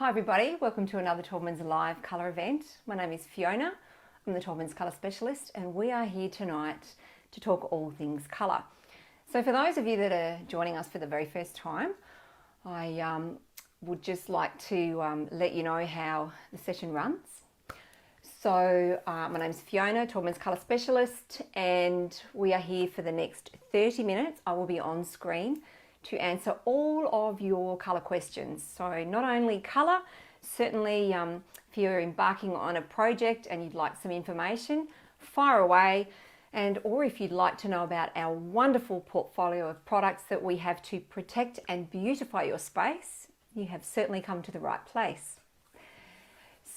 Hi everybody, welcome to another Taubmans live colour event. My name is Fiona, I'm the Taubmans colour specialist and we are here tonight to talk all things colour. So for those of you that are joining us for the very first time, I would just like to let you know how the session runs. So my name is Fiona, Taubmans colour specialist, and we are here for the next 30 minutes. I will be on screen to answer all of your colour questions. So not only colour, certainly if you're embarking on a project and you'd like some information, fire away. And or if you'd like to know about our wonderful portfolio of products that we have to protect and beautify your space, you have certainly come to the right place.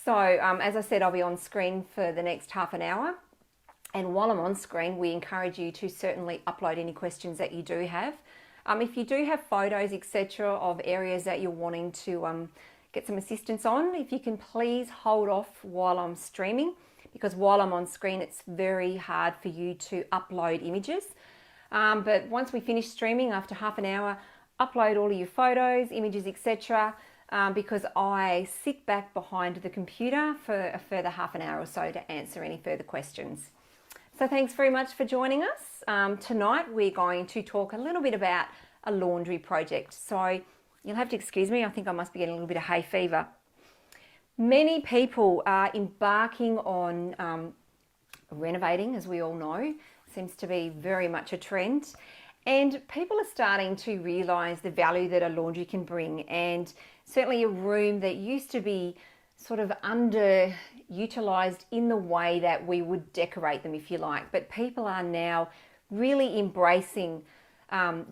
So as I said, I'll be on screen for the next half an hour. And while I'm on screen, we encourage you to certainly upload any questions that you do have. If you do have photos, etc., of areas that you're wanting to get some assistance on, if you can please hold off while I'm streaming, because while I'm on screen, it's very hard for you to upload images. But once we finish streaming, after half an hour, upload all of your photos, images, etc., because I sit back behind the computer for a further half an hour or so to answer any further questions. So thanks very much for joining us. Tonight we're going to talk a little bit about a laundry project. So you'll have to excuse me, I think I must be getting a little bit of hay fever. Many people are embarking on renovating, as we all know. Seems to be very much a trend. And people are starting to realise the value that a laundry can bring, and certainly a room that used to be sort of underutilised in the way that we would decorate them, if you like. But people are now really embracing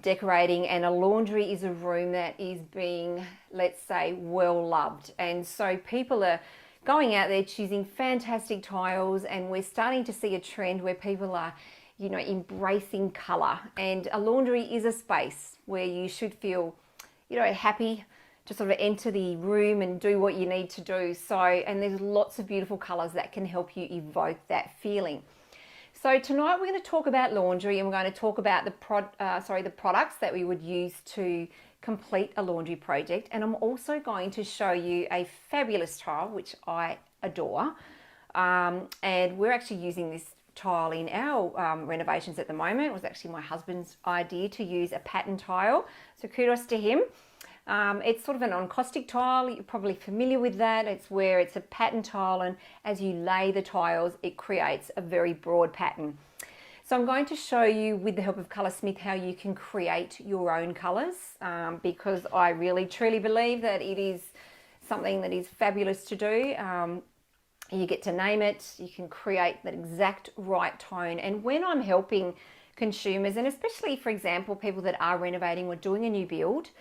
decorating, and a laundry is a room that is being, let's say, well loved. And so people are going out there choosing fantastic tiles, and we're starting to see a trend where people are, you know, embracing colour. And a laundry is a space where you should feel, you know, happy to sort of enter the room and do what you need to do. So, and there's lots of beautiful colours that can help you evoke that feeling. So tonight we're going to talk about laundry, and we're going to talk about the products that we would use to complete a laundry project. And I'm also going to show you a fabulous tile, which I adore. And we're actually using this tile in our renovations at the moment. It was actually my husband's idea to use a pattern tile. So kudos to him. It's sort of an encaustic tile. You're probably familiar with that. It's where it's a pattern tile, and as you lay the tiles, it creates a very broad pattern. So I'm going to show you, with the help of Colorsmith, how you can create your own colours, because I really truly believe that it is something that is fabulous to do. You get to name it, you can create that exact right tone. And when I'm helping consumers, and especially, for example, people that are renovating or doing a new build,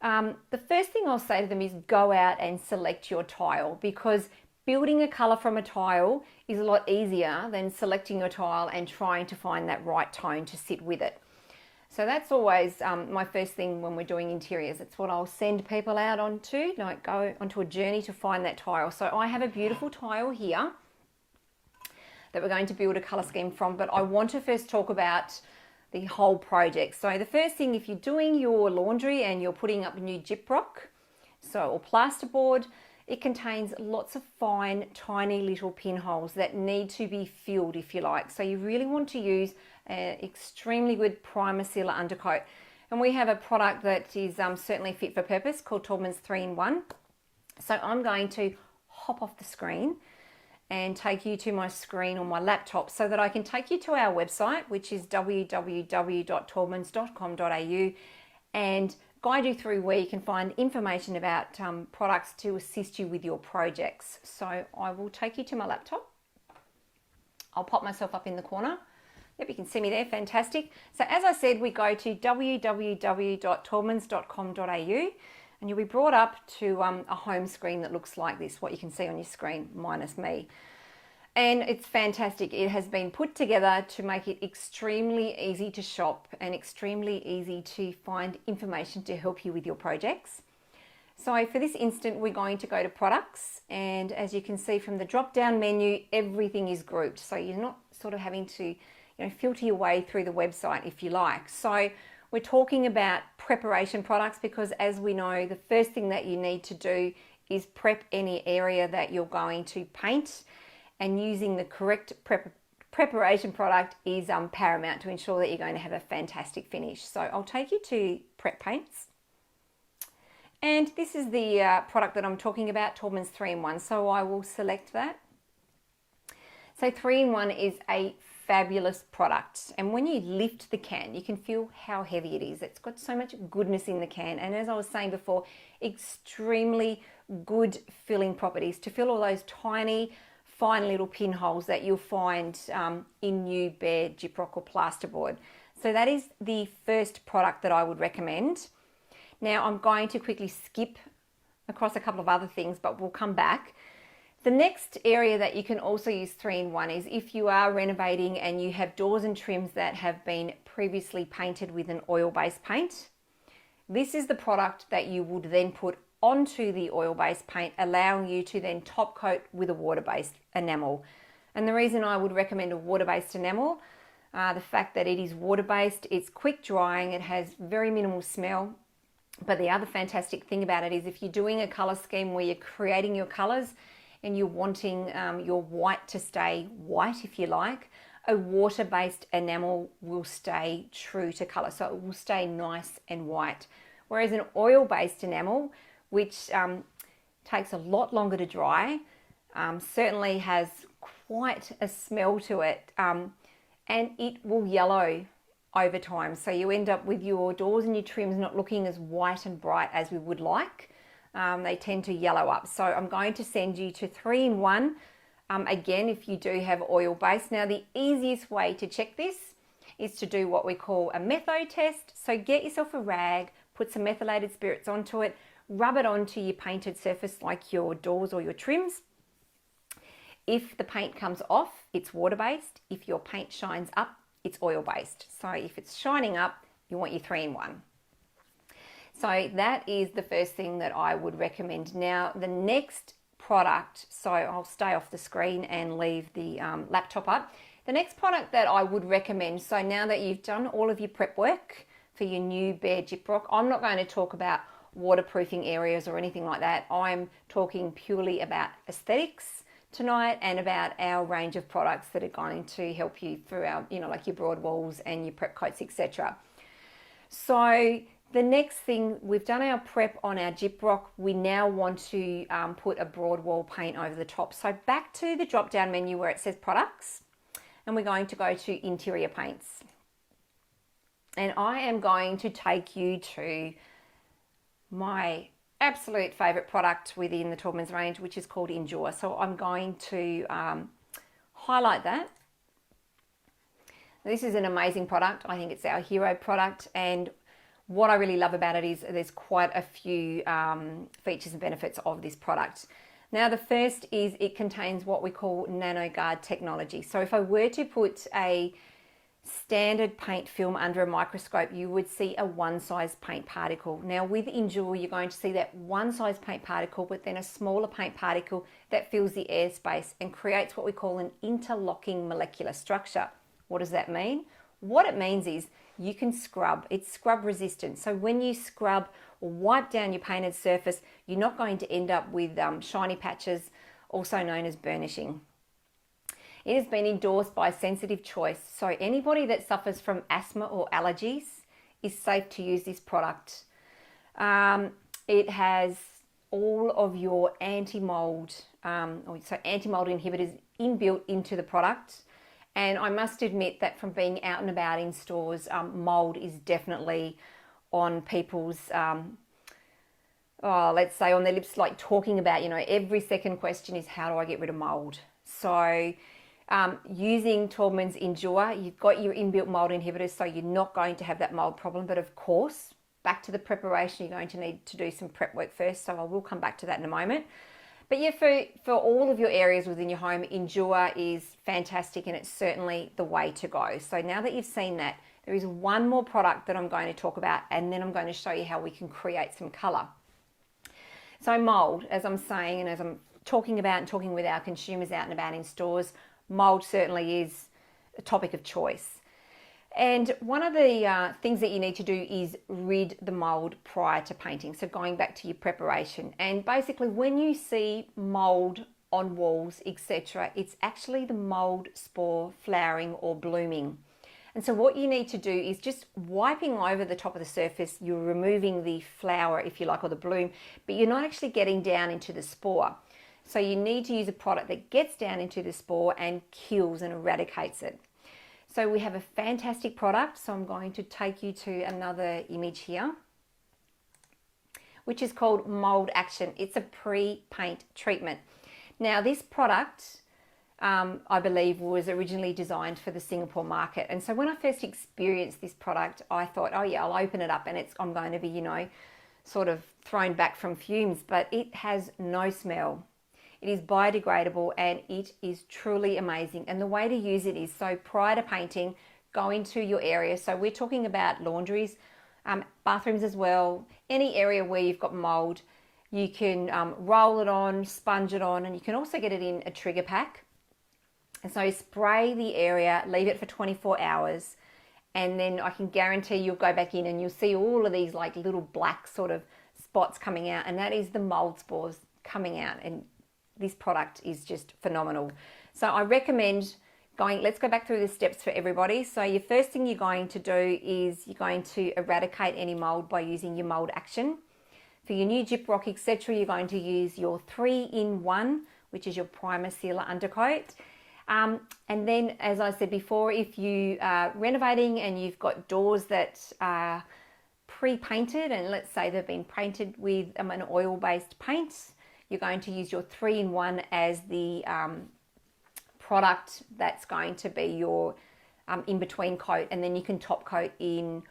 the first thing I'll say to them is go out and select your tile, because building a colour from a tile is a lot easier than selecting your tile and trying to find that right tone to sit with it. So that's always my first thing when we're doing interiors. It's what I'll send people out onto, like go onto a journey to find that tile. So I have a beautiful tile here that we're going to build a colour scheme from, but I want to first talk about the whole project. So the first thing, if you're doing your laundry and you're putting up a new gyprock, or plasterboard, it contains lots of fine, tiny little pinholes that need to be filled, if you like. So you really want to use an extremely good primer sealer undercoat. And we have a product that is certainly fit for purpose called Taubmans 3-in-1. So I'm going to hop off the screen and take you to my screen on my laptop so that I can take you to our website, which is www.taubmans.com.au, and guide you through where you can find information about products to assist you with your projects. So I will take you to my laptop. I'll pop myself up in the corner. Yep, you can see me there, fantastic. So as I said, we go to www.taubmans.com.au, and you'll be brought up to a home screen that looks like this, what you can see on your screen, minus me. And it's fantastic. It has been put together to make it extremely easy to shop and extremely easy to find information to help you with your projects. So for this instant, we're going to go to products, and as you can see from the drop down menu, everything is grouped. So you're not sort of having to, you know, filter your way through the website, if you like. So we're talking about preparation products because, as we know, the first thing that you need to do is prep any area that you're going to paint, and using the correct preparation product is paramount to ensure that you're going to have a fantastic finish. So I'll take you to Prep Paints. And this is the product that I'm talking about, Taubmans 3-in-1. So I will select that. So 3-in-1 is a fabulous product. And when you lift the can, you can feel how heavy it is. It's got so much goodness in the can. And as I was saying before, extremely good filling properties to fill all those tiny, fine little pinholes that you'll find in new bare gyprock or plasterboard. So that is the first product that I would recommend. Now I'm going to quickly skip across a couple of other things, but we'll come back. The next area that you can also use 3-in-1 is if you are renovating and you have doors and trims that have been previously painted with an oil-based paint. This is the product that you would then put onto the oil-based paint, allowing you to then top coat with a water-based enamel. And the reason I would recommend a water-based enamel, the fact that it is water-based, it's quick drying, it has very minimal smell. But the other fantastic thing about it is if you're doing a color scheme where you're creating your colors and you're wanting your white to stay white, if you like, a water-based enamel will stay true to color. So it will stay nice and white. Whereas an oil-based enamel, which takes a lot longer to dry, certainly has quite a smell to it, and it will yellow over time. So you end up with your doors and your trims not looking as white and bright as we would like. They tend to yellow up. So I'm going to send you to 3-in-1, again, if you do have oil-based. Now the easiest way to check this is to do what we call a metho test. So get yourself a rag, put some methylated spirits onto it, rub it onto your painted surface like your doors or your trims. If the paint comes off, it's water-based. If your paint shines up, it's oil-based. So if it's shining up, you want your 3-in-1. So that is the first thing that I would recommend. Now the next product, so I'll stay off the screen and leave the laptop up. The next product that I would recommend, so now that you've done all of your prep work for your new bare gyprock, I'm not going to talk about waterproofing areas or anything like that. I'm talking purely about aesthetics tonight and about our range of products that are going to help you through our, like your broad walls and your prep coats, etc. So the next thing, we've done our prep on our gyprock. We now want to put a broad wall paint over the top. So back to the drop down menu where it says products, and we're going to go to interior paints. And I am going to take you to my absolute favorite product within the Taubmans range, which is called Endure. So I'm going to highlight that. This is an amazing product. I think it's our hero product, and what I really love about it is there's quite a few features and benefits of this product. Now the first is it contains what we call NanoGuard technology. So if I were to put a standard paint film under a microscope, you would see a one size paint particle. Now with Endure, you're going to see that one size paint particle, but then a smaller paint particle that fills the airspace and creates what we call an interlocking molecular structure. What does that mean? What it means is you can scrub. It's scrub resistant. So when you scrub or wipe down your painted surface, you're not going to end up with shiny patches, also known as burnishing. It has been endorsed by Sensitive Choice, so anybody that suffers from asthma or allergies is safe to use this product. It has all of your anti-mold, anti-mold inhibitors inbuilt into the product. And I must admit that from being out and about in stores, mold is definitely on people's, let's say on their lips, like talking about, every second question is how do I get rid of mold? So using Taubmans Endure, you've got your inbuilt mold inhibitors, so you're not going to have that mold problem. But of course, back to the preparation, you're going to need to do some prep work first, so I will come back to that in a moment. But yeah, for all of your areas within your home, Endure is fantastic, and it's certainly the way to go. So now that you've seen that, there is one more product that I'm going to talk about, and then I'm going to show you how we can create some colour. So mold, as I'm saying, and as I'm talking about and talking with our consumers out and about in stores, mold certainly is a topic of choice. And one of the things that you need to do is rid the mold prior to painting. So going back to your preparation, and basically when you see mold on walls, etc., it's actually the mold spore flowering or blooming. And so what you need to do is just wiping over the top of the surface, you're removing the flower, if you like, or the bloom, but you're not actually getting down into the spore. So you need to use a product that gets down into the spore and kills and eradicates it. So we have a fantastic product. So I'm going to take you to another image here, which is called Mold Action. It's a pre-paint treatment. Now this product, I believe, was originally designed for the Singapore market. And so when I first experienced this product, I thought, oh yeah, I'll open it up and I'm going to be, you know, sort of thrown back from fumes, but it has no smell. It is biodegradable and it is truly amazing. And the way to use it is, so prior to painting, go into your area. So we're talking about laundries, bathrooms as well, any area where you've got mold. You can roll it on, sponge it on, and you can also get it in a trigger pack. And so spray the area, leave it for 24 hours, and then I can guarantee you'll go back in and you'll see all of these like little black sort of spots coming out, and that is the mold spores coming out. And this product is just phenomenal. So I recommend let's go back through the steps for everybody. So your first thing you're going to do is you're going to eradicate any mold by using your Mold Action. For your new gyprock, etc., you're going to use your 3-in-1, which is your primer sealer undercoat. And then, as I said before, if you are renovating and you've got doors that are pre-painted, and let's say they've been painted with an oil-based paint, you're going to use your 3-in-1 as the product that's going to be your in-between coat, and then you can top coat in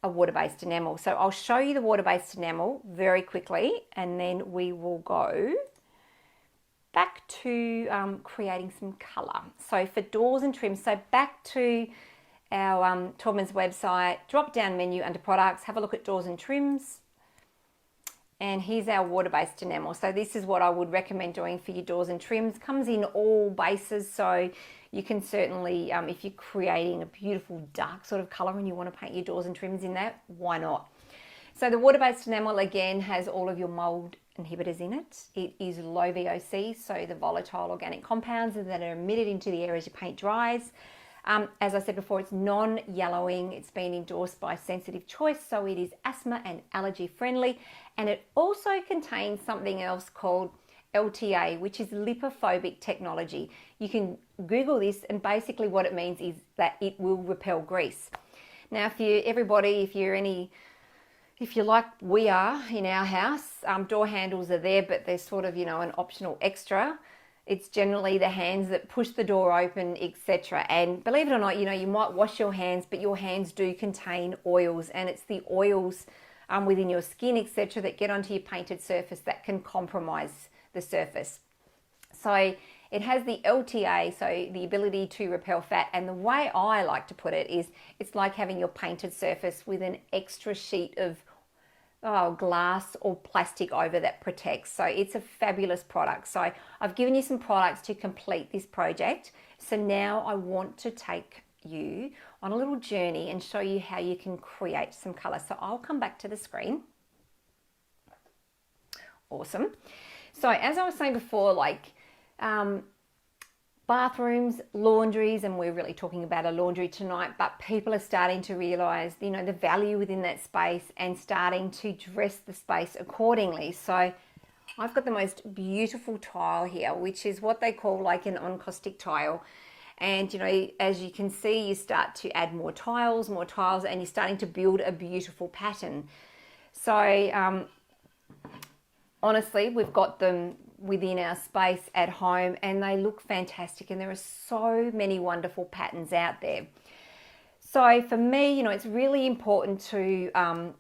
a water-based enamel. So I'll show you the water-based enamel very quickly, and then we will go back to creating some colour. So for doors and trims, so back to our Taubmans website, drop down menu under products, have a look at doors and trims. And here's our water-based enamel. So this is what I would recommend doing for your doors and trims. Comes in all bases, so you can certainly, if you're creating a beautiful dark sort of colour and you want to paint your doors and trims in that, why not? So the water-based enamel, again, has all of your mold inhibitors in it. It is low VOC, so the volatile organic compounds that are emitted into the air as your paint dries. As I said before, it's non-yellowing. It's been endorsed by Sensitive Choice, so it is asthma and allergy friendly. And it also contains something else called LTA, which is lipophobic technology. You can Google this, and basically what it means is that it will repel grease. Now, if you're like we are in our house, door handles are there, but they're sort of, you know, an optional extra. It's generally the hands that push the door open, etc. And believe it or not, you know, you might wash your hands, but your hands do contain oils, and it's the oils within your skin, etc., that get onto your painted surface that can compromise the surface. So it has the LTA, so the ability to repel fat. And the way I like to put it is, it's like having your painted surface with an extra sheet of glass or plastic over that protects. So it's a fabulous product. So I've given you some products to complete this project. So now I want to take you on a little journey and show you how you can create some color. So I'll come back to the screen. Awesome. So as I was saying before, like bathrooms, laundries, and we're really talking about a laundry tonight, but people are starting to realize, you know, the value within that space and starting to dress the space accordingly. So I've got the most beautiful tile here, which is what they call like an encaustic tile. And, you know, as you can see, you start to add more tiles, and you're starting to build a beautiful pattern. So honestly, we've got them within our space at home, and they look fantastic, and there are so many wonderful patterns out there. So for me, you know, it's really important to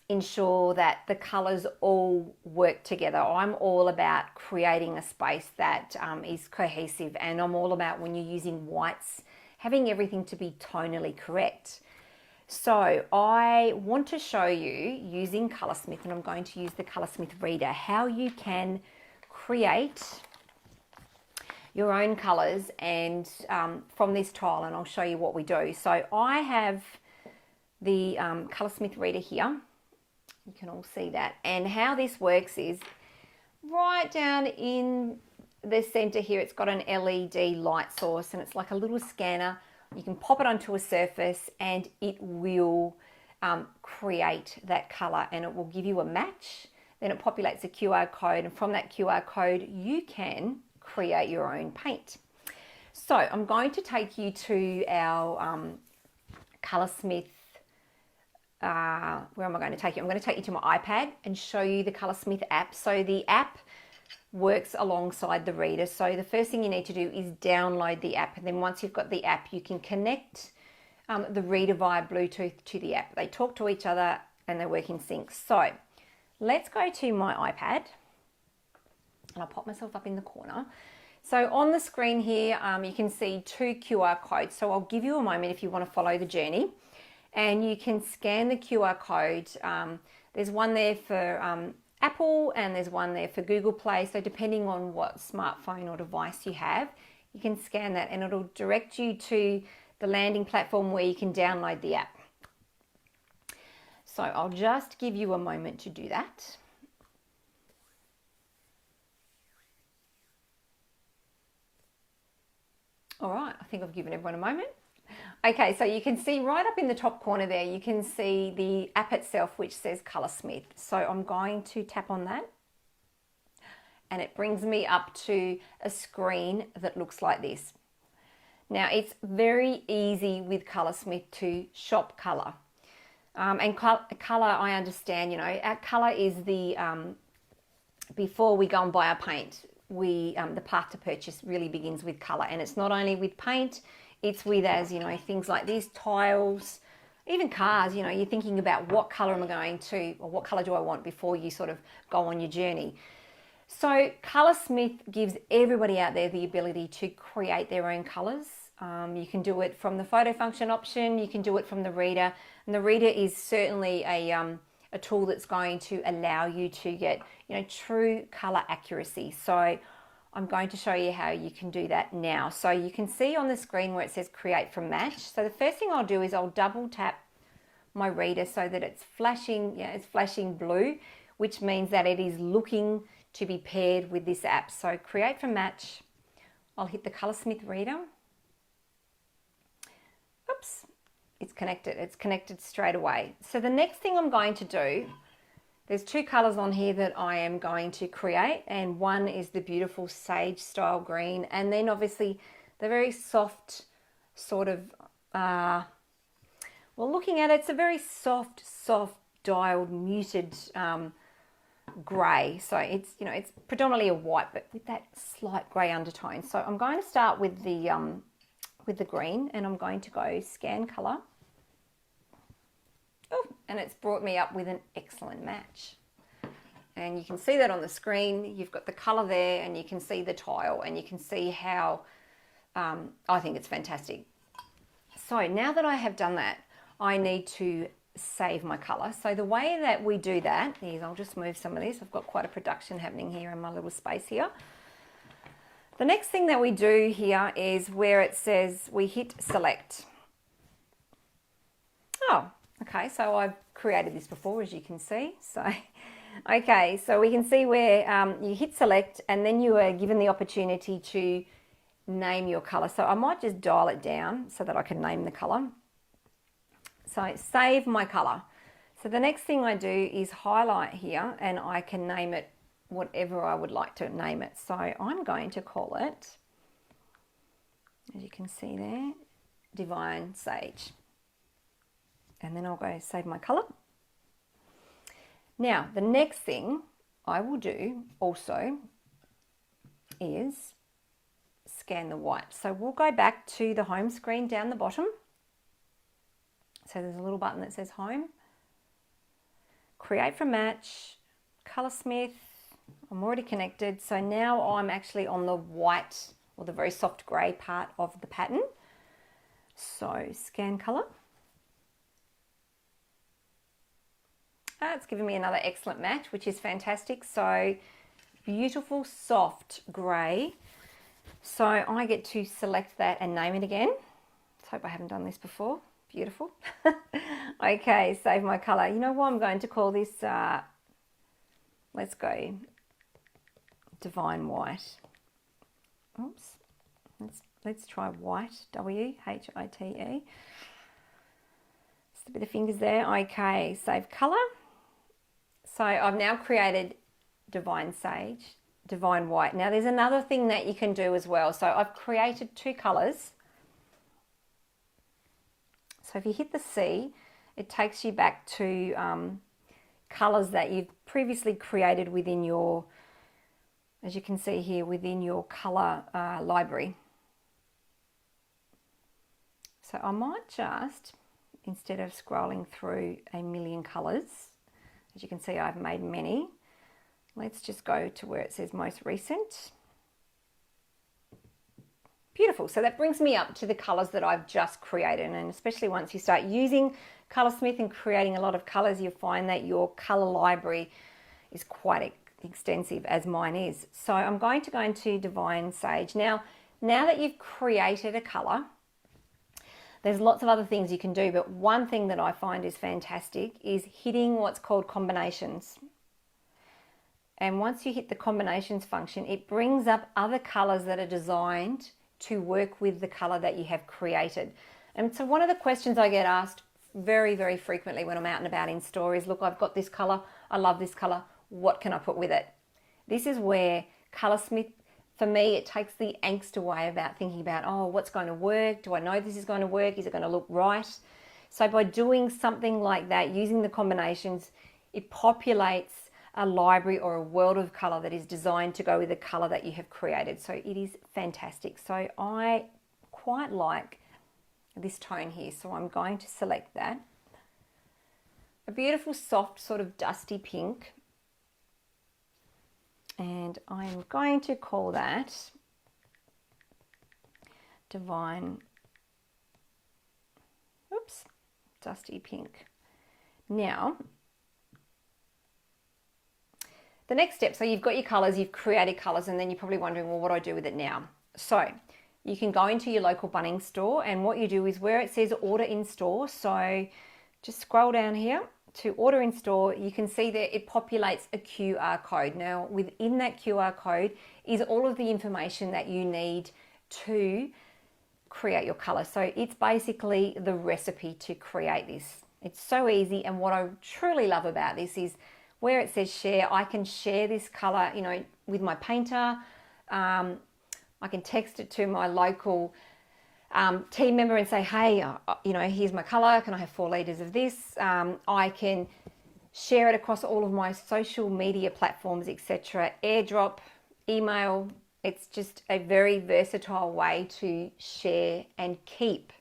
ensure that the colors all work together. I'm all about creating a space that is cohesive, and I'm all about, when you're using whites, having everything to be tonally correct. So I want to show you using Colorsmith, and I'm going to use the Colorsmith Reader, how you can create your own colours and from this trial, and I'll show you what we do. So I have the Colorsmith reader here. You can all see that. And how this works is right down in the center here, it's got an LED light source, and it's like a little scanner. You can pop it onto a surface and it will create that color, and it will give you a match. Then it populates a QR code, and from that QR code you can create your own paint. So I'm going to take you to our Colorsmith. Where am I going to take you? I'm going to take you to my iPad and show you the Colorsmith app. So the app works alongside the reader. So the first thing you need to do is download the app, and then once you've got the app, you can connect the reader via Bluetooth to the app. They talk to each other and they work in sync. So let's go to my iPad, and I'll pop myself up in the corner. So on the screen here, you can see 2 QR codes. So I'll give you a moment if you want to follow the journey, and you can scan the QR code. There's one there for Apple, and there's one there for Google Play. So depending on what smartphone or device you have, you can scan that, and it'll direct you to the landing platform where you can download the app. So I'll just give you a moment to do that. All right, I think I've given everyone a moment. Okay, so you can see right up in the top corner there, you can see the app itself, which says Colorsmith. So I'm going to tap on that, and it brings me up to a screen that looks like this. Now, it's very easy with Colorsmith to shop colour. And colour, I understand, you know, our colour is the, before we go and buy our paint, the path to purchase really begins with colour. And it's not only with paint, it's with, as you know, things like these, tiles, even cars. You know, you're thinking about what colour am I going to, or what colour do I want before you sort of go on your journey. So Colorsmith gives everybody out there the ability to create their own colours. You can do it from the photo function option, you can do it from the reader, and the reader is certainly a tool that's going to allow you to get, you know, true colour accuracy. So I'm going to show you how you can do that now. So you can see on the screen where it says create from match. So the first thing I'll do is I'll double tap my reader so that it's flashing, yeah, it's flashing blue, which means that it is looking to be paired with this app. So create from match, I'll hit the Colorsmith reader. Oops, it's connected straight away. So the next thing I'm going to do, there's 2 colours on here that I am going to create, and one is the beautiful sage style green, and then obviously the very soft sort of, well, looking at it, it's a very soft dialed muted grey. So it's, you know, it's predominantly a white, but with that slight grey undertone. So I'm going to start with the green, and I'm going to go scan colour. Oh, and it's brought me up with an excellent match. And you can see that on the screen. You've got the colour there, and you can see the tile, and you can see how I think it's fantastic. So now that I have done that, I need to save my colour. So the way that we do that is, I'll just move some of this. I've got quite a production happening here in my little space here. The next thing that we do here is where it says we hit select. Oh, okay, so I've created this before, as you can see. So, okay, so we can see where you hit select, and then you are given the opportunity to name your colour. So I might just dial it down so that I can name the colour. So save my colour. So the next thing I do is highlight here, and I can name it whatever I would like to name it. So I'm going to call it, as you can see there, Divine Sage. And then I'll go save my colour. Now, the next thing I will do also is scan the white. So we'll go back to the home screen down the bottom. So there's a little button that says home. Create from match, Colorsmith. I'm already connected. So now I'm actually on the white, or the very soft grey part of the pattern. So scan colour. It's given me another excellent match, which is fantastic. So beautiful soft grey. So I get to select that and name it again. Let's hope I haven't done this before. Beautiful. Okay, save my color. You know what I'm going to call this? Let's go Divine White. Oops. Let's try white. W-H-I-T-E. Just a bit of fingers there. Okay, save color. So I've now created Divine Sage, Divine White. Now there's another thing that you can do as well. So I've created two colors. So if you hit the C, it takes you back to colors that you've previously created within your, as you can see here, within your color library. So I might just, instead of scrolling through a million colors, as you can see I've made many, let's just go to where it says most recent. Beautiful. So that brings me up to the colors that I've just created, and especially once you start using Colorsmith and creating a lot of colors, you'll find that your color library is quite extensive, as mine is. So I'm going to go into Divine Sage. Now that you've created a color, there's lots of other things you can do, but one thing that I find is fantastic is hitting what's called combinations. And once you hit the combinations function, it brings up other colors that are designed to work with the color that you have created. And so one of the questions I get asked very, very frequently when I'm out and about in store is, look, I've got this color, I love this color, what can I put with it? This is where Colorsmith, for me, it takes the angst away about thinking about, oh, what's going to work? Do I know this is going to work? Is it going to look right? So by doing something like that, using the combinations, it populates a library or a world of color that is designed to go with the color that you have created. So it is fantastic. So I quite like this tone here. So I'm going to select that. A beautiful, soft, sort of dusty pink. And I'm going to call that Divine, oops, Dusty Pink. Now, the next step, so you've got your colors, you've created colors, and then you're probably wondering, well, what do I do with it now? So you can go into your local Bunnings store, and what you do is where it says order in store, so just scroll down here to order in store, you can see there it populates a QR code. Now within that QR code is all of the information that you need to create your color. So it's basically the recipe to create this. It's so easy, and what I truly love about this is where it says share, I can share this color, you know, with my painter. I can text it to my local team member and say, hey, you know, here's my color. Can I have 4 liters of this? I can share it across all of my social media platforms, etc. AirDrop, email. It's just a very versatile way to share and keep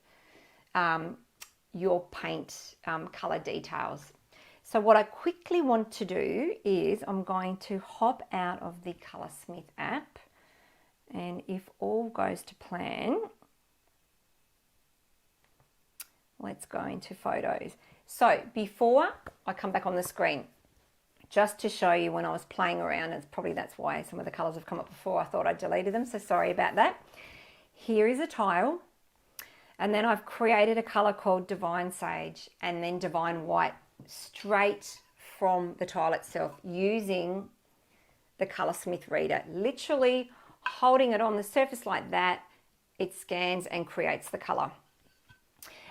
your paint color details. So what I quickly want to do is I'm going to hop out of the Colorsmith app, and if all goes to plan, let's go into photos. So before I come back on the screen, just to show you when I was playing around, that's why some of the colors have come up before. I thought I deleted them, so sorry about that. Here is a tile, and then I've created a color called Divine Sage and then Divine White straight from the tile itself using the Colorsmith reader. Literally holding it on the surface like that, it scans and creates the color.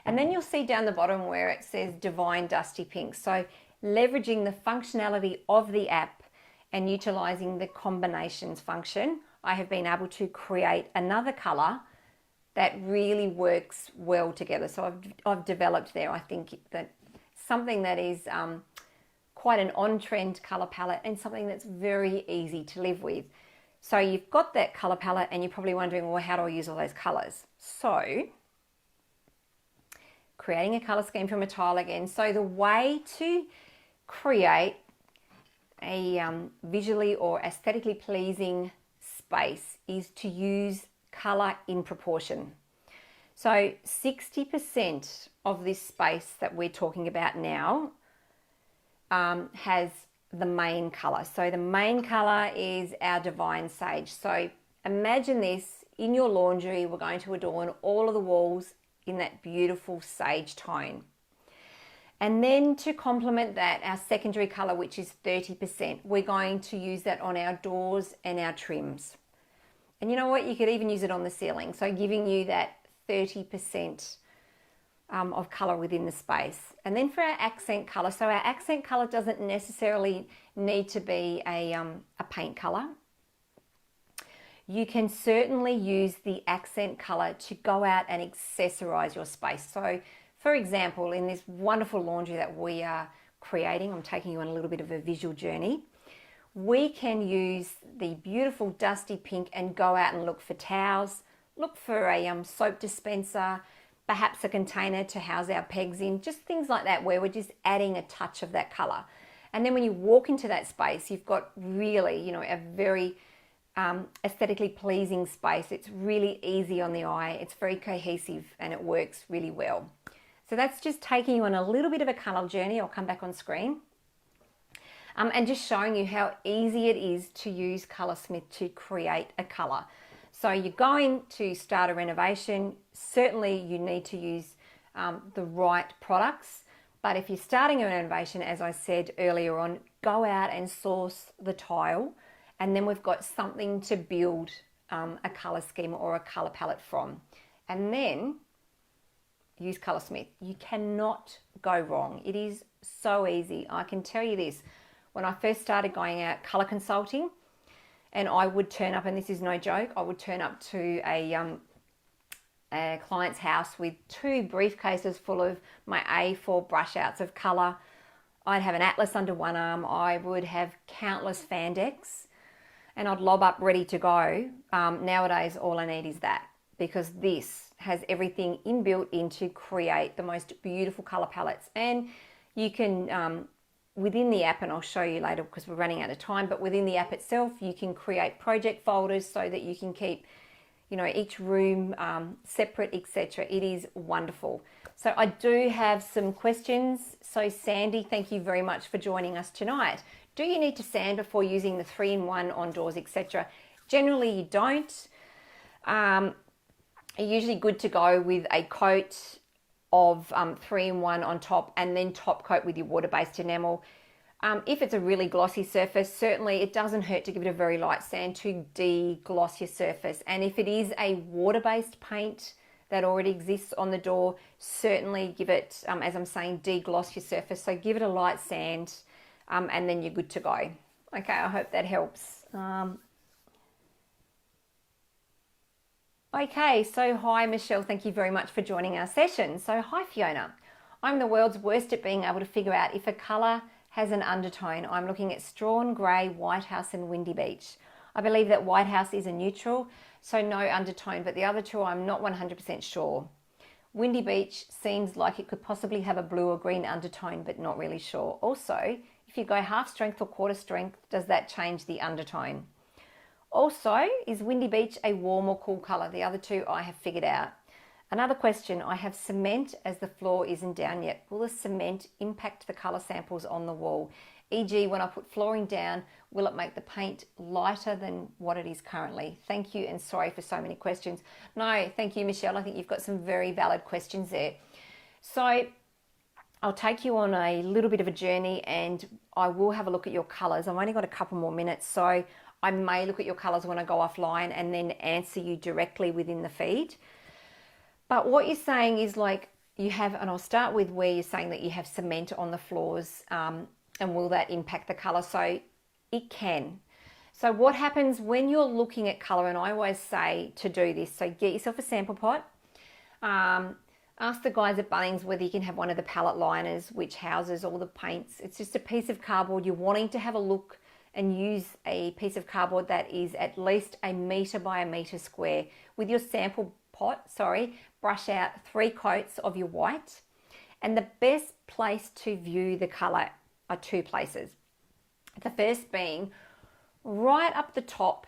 And then you'll see down the bottom where it says Divine Dusty Pink. So leveraging the functionality of the app and utilizing the combinations function, I have been able to create another color that really works well together. So I've developed there, I think, that something that is quite an on-trend color palette and something that's very easy to live with. So you've got that color palette and you're probably wondering, well, how do I use all those colors? So creating a color scheme from a tile again. So the way to create a visually or aesthetically pleasing space is to use color in proportion. So 60% of this space that we're talking about now has the main color. So the main color is our Divine Sage. So imagine this in your laundry, we're going to adorn all of the walls in that beautiful sage tone. And then to complement that, our secondary color, which is 30%, we're going to use that on our doors and our trims. And you know what? You could even use it on the ceiling. So giving you that 30% of color within the space. And then for our accent color, so our accent color doesn't necessarily need to be a paint color. You can certainly use the accent color to go out and accessorize your space. So for example, in this wonderful laundry that we are creating, I'm taking you on a little bit of a visual journey. We can use the beautiful dusty pink and go out and look for towels, look for a soap dispenser, perhaps a container to house our pegs in, just things like that where we're just adding a touch of that color. And then when you walk into that space, you've got really, you know, a very aesthetically pleasing space. It's really easy on the eye, it's very cohesive, and it works really well. So that's just taking you on a little bit of a color journey. I'll come back on screen. And just showing you how easy it is to use Colorsmith to create a color. So you're going to start a renovation, certainly you need to use the right products. But if you're starting a renovation, as I said earlier on, go out and source the tile, and then we've got something to build a color scheme or a color palette from. And then use Colorsmith. You cannot go wrong. It is so easy. I can tell you this. When I first started going out color consulting, and I would turn up, and this is no joke, I would turn up to a client's house with 2 briefcases full of my A4 brush outs of color. I'd have an atlas under one arm. I would have countless fan decks, and I'd lob up ready to go. Nowadays, all I need is that, because this has everything inbuilt in to create the most beautiful color palettes. And you can, within the app, and I'll show you later because we're running out of time, but within the app itself, you can create project folders so that you can keep, you know, each room separate, etc. It is wonderful. So I do have some questions. So Sandy, thank you very much for joining us tonight. Do you need to sand before using the 3-in-1 on doors, etc.? Generally, you don't. You're usually good to go with a coat of 3-in-1 on top, and then top coat with your water-based enamel. If it's a really glossy surface, certainly it doesn't hurt to give it a very light sand to de-gloss your surface. And if it is a water-based paint that already exists on the door, certainly give it, as I'm saying, de-gloss your surface. So give it a light sand, and then you're good to go. Okay, I hope that helps. Okay, so hi Michelle, thank you very much for joining our session. So hi Fiona, I'm the world's worst at being able to figure out if a colour has an undertone. I'm looking at Strawn, Grey, White House and Windy Beach. I believe that White House is a neutral, so no undertone, but the other two I'm not 100% sure. Windy Beach seems like it could possibly have a blue or green undertone, but not really sure. Also, if you go half strength or quarter strength, does that change the undertone? Also, is Windy Beach a warm or cool colour? The other two I have figured out. Another question, I have cement as the floor isn't down yet. Will the cement impact the colour samples on the wall? E.g., when I put flooring down, will it make the paint lighter than what it is currently? Thank you, and sorry for so many questions. No, thank you, Michelle. I think you've got some very valid questions there. So I'll take you on a little bit of a journey, and I will have a look at your colours. I've only got a couple more minutes, so I may look at your colours when I go offline and then answer you directly within the feed. But what you're saying is like you have, and I'll start with where you're saying that you have cement on the floors, and will that impact the colour? So it can. So what happens when you're looking at colour, and I always say to do this, so get yourself a sample pot, ask the guys at Bunnings whether you can have one of the palette liners which houses all the paints. It's just a piece of cardboard. You're wanting to have a look and use a piece of cardboard that is at least 1 metre by 1 metre square. With your sample pot, brush out 3 coats of your white. And the best place to view the colour are 2 places. The first being right up the top,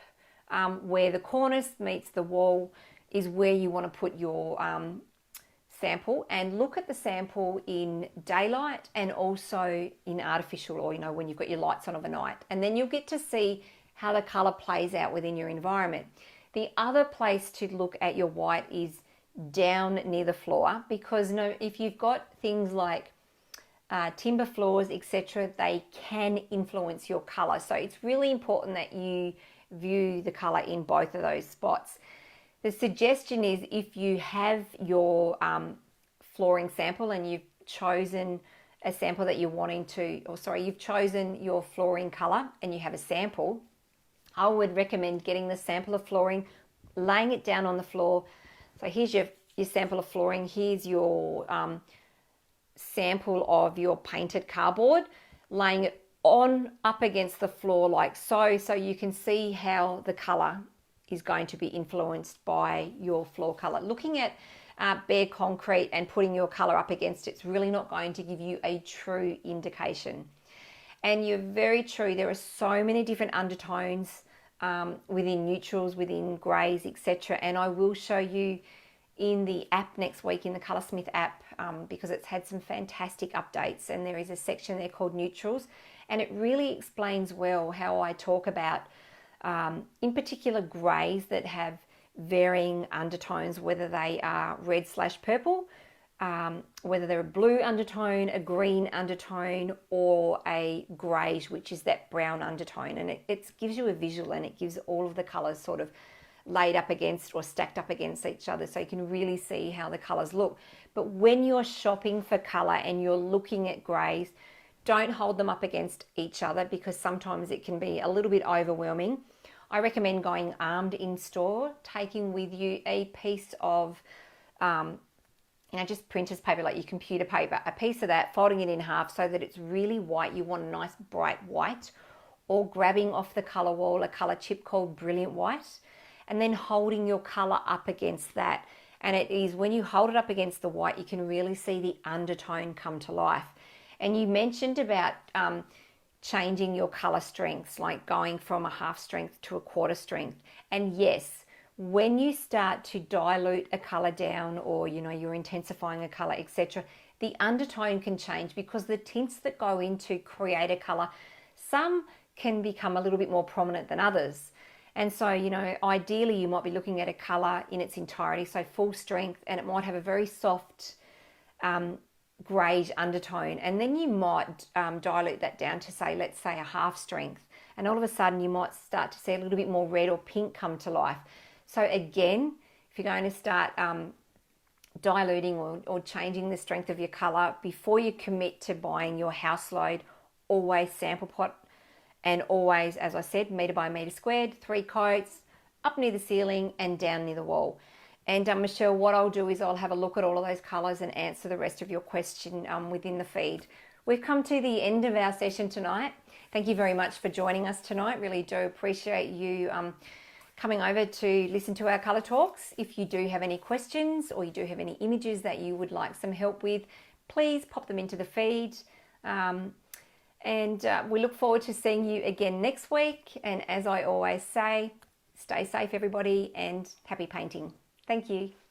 where the cornice meets the wall is where you want to put your sample, and look at the sample in daylight and also in artificial, or when you've got your lights on overnight, and then you'll get to see how the color plays out within your environment. The other place to look at your white is down near the floor, because if you've got things like timber floors, etc., they can influence your color. So it's really important that you view the color in both of those spots. The suggestion is, if you have your flooring sample and you've chosen a sample that you're wanting to, you've chosen your flooring color and you have a sample, I would recommend getting the sample of flooring, laying it down on the floor. So here's your sample of flooring. Here's your sample of your painted cardboard, laying it up against the floor like so you can see how the color is going to be influenced by your floor color. Looking at bare concrete and putting your color up against it's really not going to give you a true indication. And you're very true, there are so many different undertones within neutrals, within grays, etc. And I will show you in the app next week, in the Colorsmith app, because it's had some fantastic updates, and there is a section there called neutrals, and it really explains well how I talk about in particular grays that have varying undertones, whether they are red/purple, whether they're a blue undertone, a green undertone, or a greyish, which is that brown undertone. And it gives you a visual, and it gives all of the colours sort of laid up against or stacked up against each other, so you can really see how the colours look. But when you're shopping for colour and you're looking at greys, don't hold them up against each other, because sometimes it can be a little bit overwhelming. I recommend going armed in store, taking with you a piece of just printer's paper, like your computer paper, a piece of that, folding it in half so that it's really white. You want a nice bright white, or grabbing off the colour wall a colour chip called Brilliant White, and then holding your colour up against that. And it is when you hold it up against the white, you can really see the undertone come to life. And you mentioned about changing your colour strengths, like going from a half strength to a quarter strength. And yes, when you start to dilute a colour down, or you're intensifying a colour, etc., the undertone can change, because the tints that go in to create a colour, some can become a little bit more prominent than others. And so, ideally you might be looking at a colour in its entirety, so full strength, and it might have a very soft greyish undertone. And then you might dilute that down to, let's say a half strength. And all of a sudden you might start to see a little bit more red or pink come to life. So again, if you're going to start diluting or changing the strength of your colour, before you commit to buying your house load, always sample pot. And always, as I said, metre by metre squared, 3 coats, up near the ceiling and down near the wall. And Michelle, what I'll do is I'll have a look at all of those colours and answer the rest of your question within the feed. We've come to the end of our session tonight. Thank you very much for joining us tonight. Really do appreciate you coming over to listen to our colour talks. If you do have any questions, or you do have any images that you would like some help with, please pop them into the feed. And we look forward to seeing you again next week. And as I always say, stay safe everybody, and happy painting. Thank you.